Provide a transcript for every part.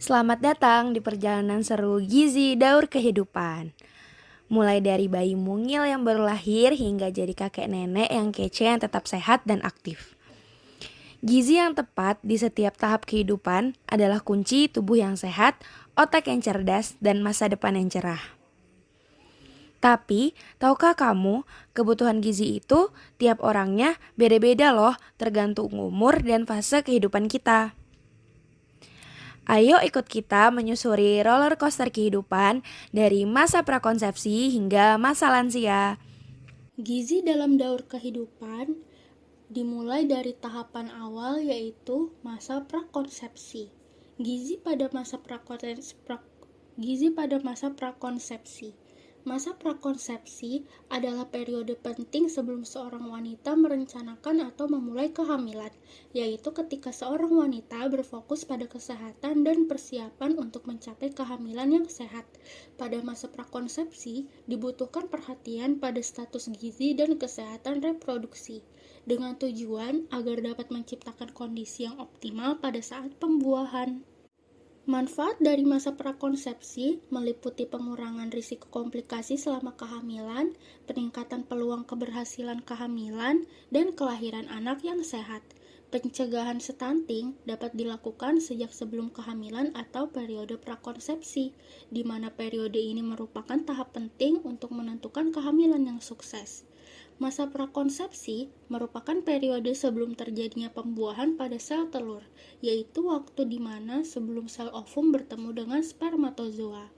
Selamat datang di perjalanan seru Gizi Daur Kehidupan. Mulai dari bayi mungil yang baru lahir hingga jadi kakek nenek yang kece yang tetap sehat dan aktif. Gizi yang tepat di setiap tahap kehidupan adalah kunci tubuh yang sehat, otak yang cerdas, dan masa depan yang cerah. Tapi, tahukah kamu, kebutuhan gizi itu tiap orangnya beda-beda loh, tergantung umur dan fase kehidupan kita. Ayo ikut kita menyusuri roller coaster kehidupan dari masa prakonsepsi hingga masa lansia. Gizi dalam daur kehidupan dimulai dari tahapan awal yaitu masa prakonsepsi. Gizi pada masa prakonsepsi. Gizi pada masa prakonsepsi. Masa prakonsepsi adalah periode penting sebelum seorang wanita merencanakan atau memulai kehamilan, yaitu ketika seorang wanita berfokus pada kesehatan dan persiapan untuk mencapai kehamilan yang sehat. Pada masa prakonsepsi, dibutuhkan perhatian pada status gizi dan kesehatan reproduksi, dengan tujuan agar dapat menciptakan kondisi yang optimal pada saat pembuahan. Manfaat dari masa prakonsepsi meliputi pengurangan risiko komplikasi selama kehamilan, peningkatan peluang keberhasilan kehamilan, dan kelahiran anak yang sehat. Pencegahan stunting dapat dilakukan sejak sebelum kehamilan atau periode prakonsepsi, di mana periode ini merupakan tahap penting untuk menentukan kehamilan yang sukses. Masa prakonsepsi merupakan periode sebelum terjadinya pembuahan pada sel telur, yaitu waktu di mana sebelum sel ovum bertemu dengan spermatozoa.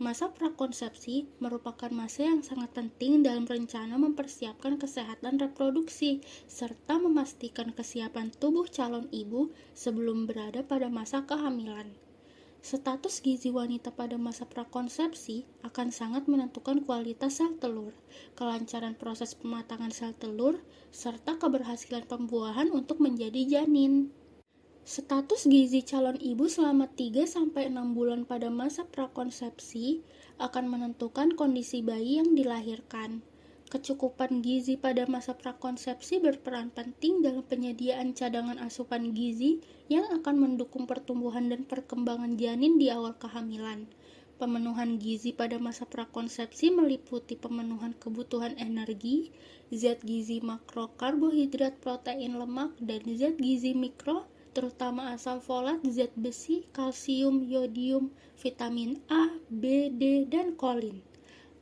Masa prakonsepsi merupakan masa yang sangat penting dalam rencana mempersiapkan kesehatan reproduksi, serta memastikan kesiapan tubuh calon ibu sebelum berada pada masa kehamilan. Status gizi wanita pada masa prakonsepsi akan sangat menentukan kualitas sel telur, kelancaran proses pematangan sel telur, serta keberhasilan pembuahan untuk menjadi janin. Status gizi calon ibu selama 3-6 bulan pada masa prakonsepsi akan menentukan kondisi bayi yang dilahirkan. Kecukupan gizi pada masa prakonsepsi berperan penting dalam penyediaan cadangan asupan gizi yang akan mendukung pertumbuhan dan perkembangan janin di awal kehamilan. Pemenuhan gizi pada masa prakonsepsi meliputi pemenuhan kebutuhan energi, zat gizi makro, karbohidrat, protein, lemak, dan zat gizi mikro, terutama asam folat, zat besi, kalsium, yodium, vitamin A, B, D, dan kolin.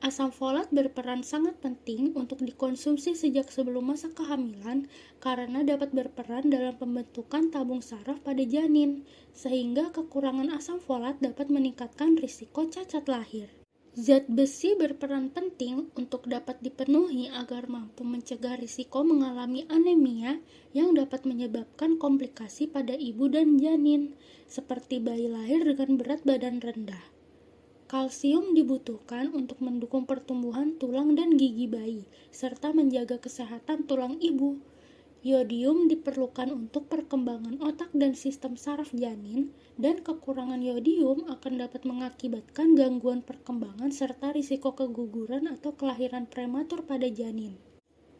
Asam folat berperan sangat penting untuk dikonsumsi sejak sebelum masa kehamilan karena dapat berperan dalam pembentukan tabung saraf pada janin, sehingga kekurangan asam folat dapat meningkatkan risiko cacat lahir. Zat besi berperan penting untuk dapat dipenuhi agar mampu mencegah risiko mengalami anemia yang dapat menyebabkan komplikasi pada ibu dan janin, seperti bayi lahir dengan berat badan rendah. Kalsium dibutuhkan untuk mendukung pertumbuhan tulang dan gigi bayi, serta menjaga kesehatan tulang ibu. Yodium diperlukan untuk perkembangan otak dan sistem saraf janin, dan kekurangan yodium akan dapat mengakibatkan gangguan perkembangan serta risiko keguguran atau kelahiran prematur pada janin.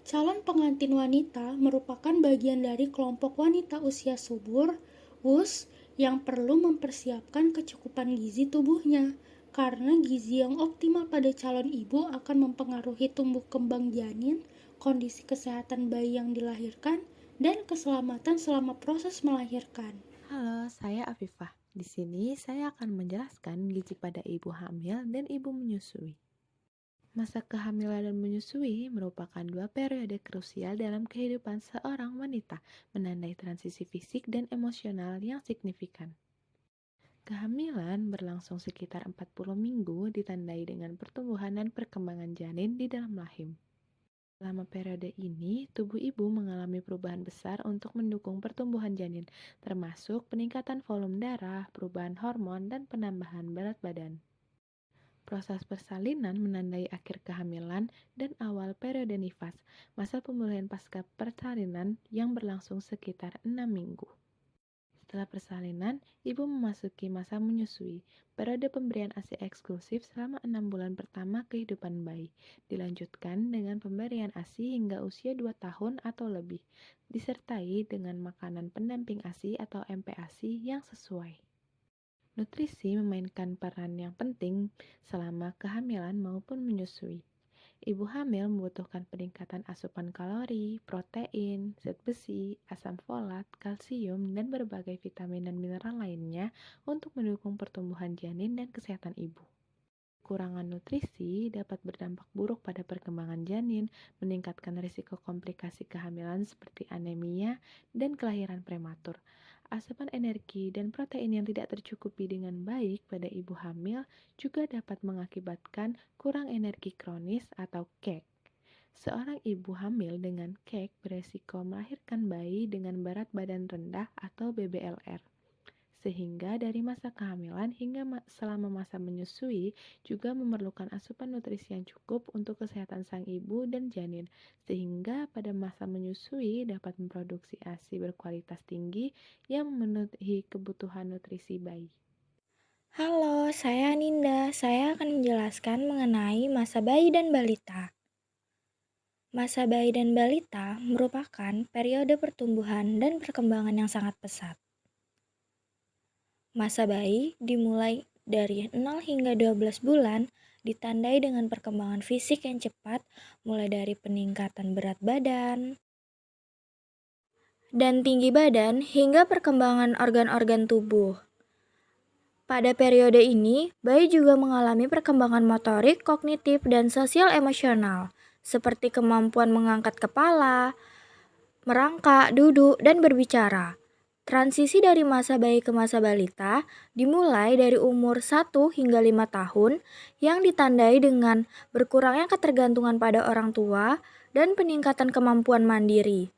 Calon pengantin wanita merupakan bagian dari kelompok wanita usia subur (WUS) yang perlu mempersiapkan kecukupan gizi tubuhnya, karena gizi yang optimal pada calon ibu akan mempengaruhi tumbuh kembang janin, kondisi kesehatan bayi yang dilahirkan, dan keselamatan selama proses melahirkan. Halo, saya Afifah. Di sini saya akan menjelaskan gizi pada ibu hamil dan ibu menyusui. Masa kehamilan dan menyusui merupakan dua periode krusial dalam kehidupan seorang wanita, menandai transisi fisik dan emosional yang signifikan. Kehamilan berlangsung sekitar 40 minggu ditandai dengan pertumbuhan dan perkembangan janin di dalam rahim. Selama periode ini, tubuh ibu mengalami perubahan besar untuk mendukung pertumbuhan janin, termasuk peningkatan volume darah, perubahan hormon, dan penambahan berat badan. Proses persalinan menandai akhir kehamilan dan awal periode nifas, masa pemulihan pasca persalinan yang berlangsung sekitar 6 minggu. Setelah persalinan, ibu memasuki masa menyusui, periode pemberian ASI eksklusif selama 6 bulan pertama kehidupan bayi, dilanjutkan dengan pemberian ASI hingga usia 2 tahun atau lebih, disertai dengan makanan pendamping ASI atau MPASI yang sesuai. Nutrisi memainkan peran yang penting selama kehamilan maupun menyusui. Ibu hamil membutuhkan peningkatan asupan kalori, protein, zat besi, asam folat, kalsium, dan berbagai vitamin dan mineral lainnya untuk mendukung pertumbuhan janin dan kesehatan ibu. Kekurangan nutrisi dapat berdampak buruk pada perkembangan janin, meningkatkan risiko komplikasi kehamilan seperti anemia dan kelahiran prematur. Asupan energi dan protein yang tidak tercukupi dengan baik pada ibu hamil juga dapat mengakibatkan kurang energi kronis atau KEK. Seorang ibu hamil dengan KEK beresiko melahirkan bayi dengan berat badan rendah atau BBLR. Sehingga dari masa kehamilan hingga selama masa menyusui juga memerlukan asupan nutrisi yang cukup untuk kesehatan sang ibu dan janin, sehingga pada masa menyusui dapat memproduksi ASI berkualitas tinggi yang memenuhi kebutuhan nutrisi bayi. Halo, saya Ninda. Saya akan menjelaskan mengenai masa bayi dan balita. Masa bayi dan balita merupakan periode pertumbuhan dan perkembangan yang sangat pesat. Masa bayi dimulai dari 0 hingga 12 bulan ditandai dengan perkembangan fisik yang cepat, mulai dari peningkatan berat badan dan tinggi badan hingga perkembangan organ-organ tubuh. Pada periode ini, bayi juga mengalami perkembangan motorik, kognitif, dan sosial emosional, seperti kemampuan mengangkat kepala, merangkak, duduk, dan berbicara. Transisi dari masa bayi ke masa balita dimulai dari umur 1 hingga 5 tahun yang ditandai dengan berkurangnya ketergantungan pada orang tua dan peningkatan kemampuan mandiri.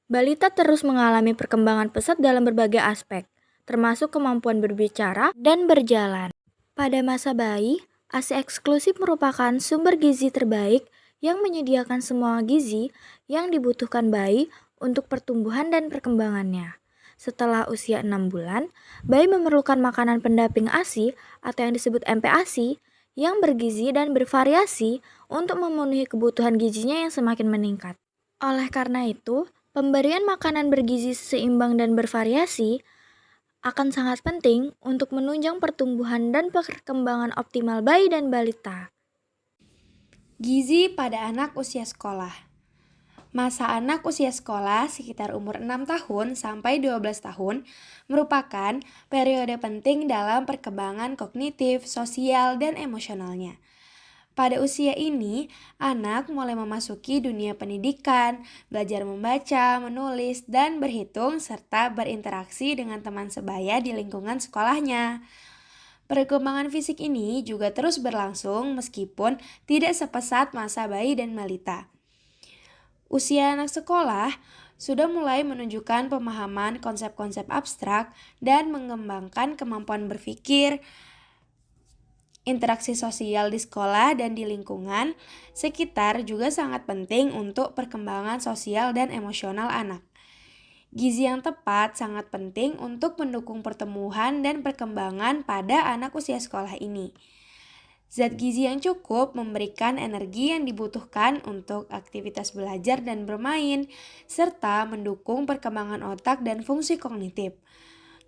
Balita terus mengalami perkembangan pesat dalam berbagai aspek, termasuk kemampuan berbicara dan berjalan. Pada masa bayi, ASI eksklusif merupakan sumber gizi terbaik yang menyediakan semua gizi yang dibutuhkan bayi untuk pertumbuhan dan perkembangannya. Setelah usia 6 bulan, bayi memerlukan makanan pendamping ASI atau yang disebut MPASI yang bergizi dan bervariasi untuk memenuhi kebutuhan gizinya yang semakin meningkat. Oleh karena itu, pemberian makanan bergizi seimbang dan bervariasi akan sangat penting untuk menunjang pertumbuhan dan perkembangan optimal bayi dan balita. Gizi pada anak usia sekolah. Masa anak usia sekolah sekitar umur 6 tahun sampai 12 tahun merupakan periode penting dalam perkembangan kognitif, sosial, dan emosionalnya. Pada usia ini, anak mulai memasuki dunia pendidikan, belajar membaca, menulis, dan berhitung, serta berinteraksi dengan teman sebaya di lingkungan sekolahnya. Perkembangan fisik ini juga terus berlangsung meskipun tidak sepesat masa bayi dan balita. Usia anak sekolah sudah mulai menunjukkan pemahaman konsep-konsep abstrak dan mengembangkan kemampuan berpikir. Interaksi sosial di sekolah dan di lingkungan sekitar juga sangat penting untuk perkembangan sosial dan emosional anak. Gizi yang tepat sangat penting untuk mendukung pertumbuhan dan perkembangan pada anak usia sekolah ini. Zat gizi yang cukup memberikan energi yang dibutuhkan untuk aktivitas belajar dan bermain, serta mendukung perkembangan otak dan fungsi kognitif.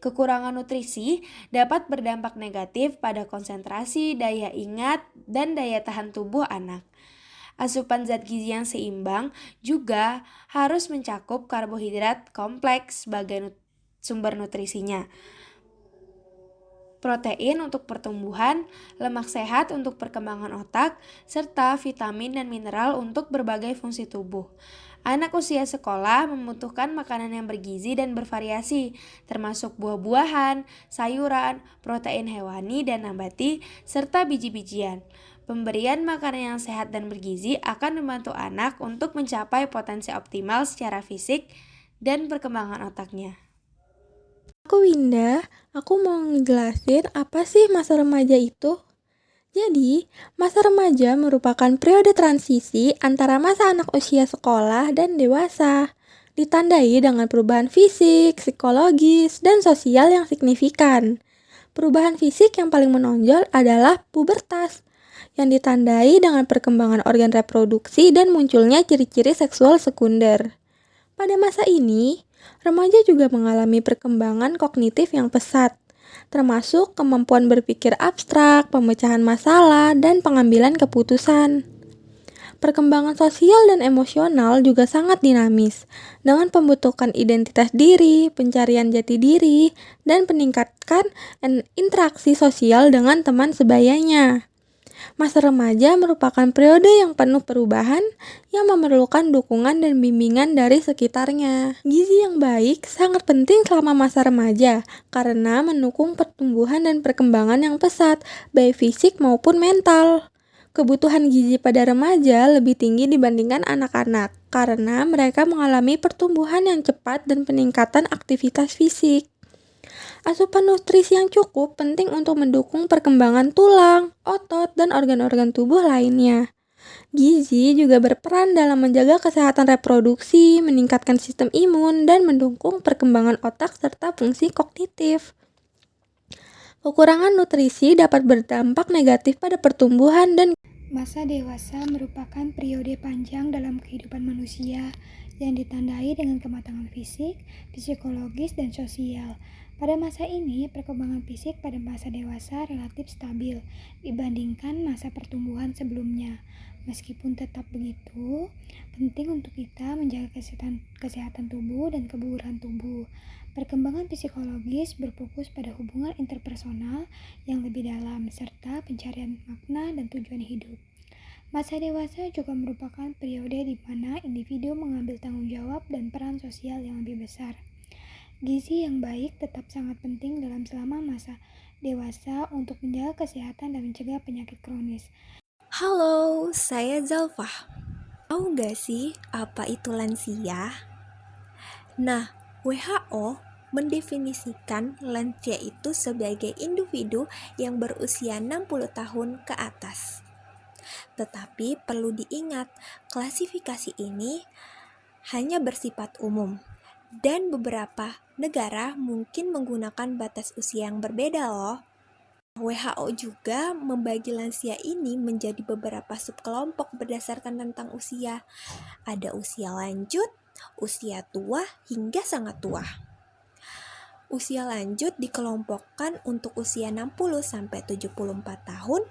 Kekurangan nutrisi dapat berdampak negatif pada konsentrasi, daya ingat, dan daya tahan tubuh anak. Asupan zat gizi yang seimbang juga harus mencakup karbohidrat kompleks sebagai sumber nutrisinya, protein untuk pertumbuhan, lemak sehat untuk perkembangan otak, serta vitamin dan mineral untuk berbagai fungsi tubuh. Anak usia sekolah membutuhkan makanan yang bergizi dan bervariasi, termasuk buah-buahan, sayuran, protein hewani dan nabati, serta biji-bijian. Pemberian makanan yang sehat dan bergizi akan membantu anak untuk mencapai potensi optimal secara fisik dan perkembangan otaknya. Aku Winda, aku mau ngejelasin apa sih masa remaja itu. Jadi, masa remaja merupakan periode transisi antara masa anak usia sekolah dan dewasa, ditandai dengan perubahan fisik, psikologis, dan sosial yang signifikan. Perubahan fisik yang paling menonjol adalah pubertas, yang ditandai dengan perkembangan organ reproduksi dan munculnya ciri-ciri seksual sekunder. Pada masa ini, remaja juga mengalami perkembangan kognitif yang pesat, termasuk kemampuan berpikir abstrak, pemecahan masalah, dan pengambilan keputusan. Perkembangan sosial dan emosional juga sangat dinamis, dengan pembentukan identitas diri, pencarian jati diri, dan peningkatkan interaksi sosial dengan teman sebayanya. Masa remaja merupakan periode yang penuh perubahan yang memerlukan dukungan dan bimbingan dari sekitarnya. Gizi yang baik sangat penting selama masa remaja karena mendukung pertumbuhan dan perkembangan yang pesat, baik fisik maupun mental. Kebutuhan gizi pada remaja lebih tinggi dibandingkan anak-anak karena mereka mengalami pertumbuhan yang cepat dan peningkatan aktivitas fisik. Asupan nutrisi yang cukup penting untuk mendukung perkembangan tulang, otot, dan organ-organ tubuh lainnya. Gizi juga berperan dalam menjaga kesehatan reproduksi, meningkatkan sistem imun, dan mendukung perkembangan otak serta fungsi kognitif. Kekurangan nutrisi dapat berdampak negatif pada pertumbuhan dan masa dewasa merupakan periode panjang dalam kehidupan manusia yang ditandai dengan kematangan fisik, psikologis, dan sosial. Pada masa ini, perkembangan fisik pada masa dewasa relatif stabil dibandingkan masa pertumbuhan sebelumnya. Meskipun tetap begitu, penting untuk kita menjaga kesehatan tubuh dan kebugaran tubuh. Perkembangan psikologis berfokus pada hubungan interpersonal yang lebih dalam, serta pencarian makna dan tujuan hidup. Masa dewasa juga merupakan periode di mana individu mengambil tanggung jawab dan peran sosial yang lebih besar. Gizi yang baik tetap sangat penting selama masa dewasa untuk menjaga kesehatan dan mencegah penyakit kronis. Halo, saya Zalfah. Tahu gak sih apa itu lansia? Nah, WHO mendefinisikan lansia itu sebagai individu yang berusia 60 tahun ke atas. Tetapi perlu diingat, klasifikasi ini hanya bersifat umum dan beberapa negara mungkin menggunakan batas usia yang berbeda loh. WHO juga membagi lansia ini menjadi beberapa subkelompok berdasarkan tentang usia. Ada usia lanjut, usia tua, hingga sangat tua. Usia lanjut dikelompokkan untuk usia 60-74 tahun,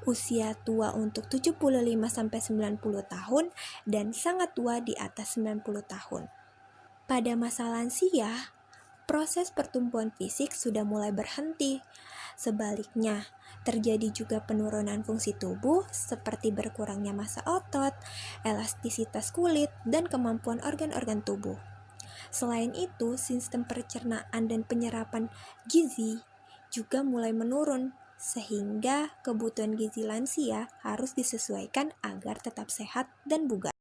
usia tua untuk 75-90 tahun, dan sangat tua di atas 90 tahun. Pada masa lansia, proses pertumbuhan fisik sudah mulai berhenti. Sebaliknya, terjadi juga penurunan fungsi tubuh seperti berkurangnya massa otot, elastisitas kulit, dan kemampuan organ-organ tubuh. Selain itu, sistem pencernaan dan penyerapan gizi juga mulai menurun, sehingga kebutuhan gizi lansia harus disesuaikan agar tetap sehat dan bugar.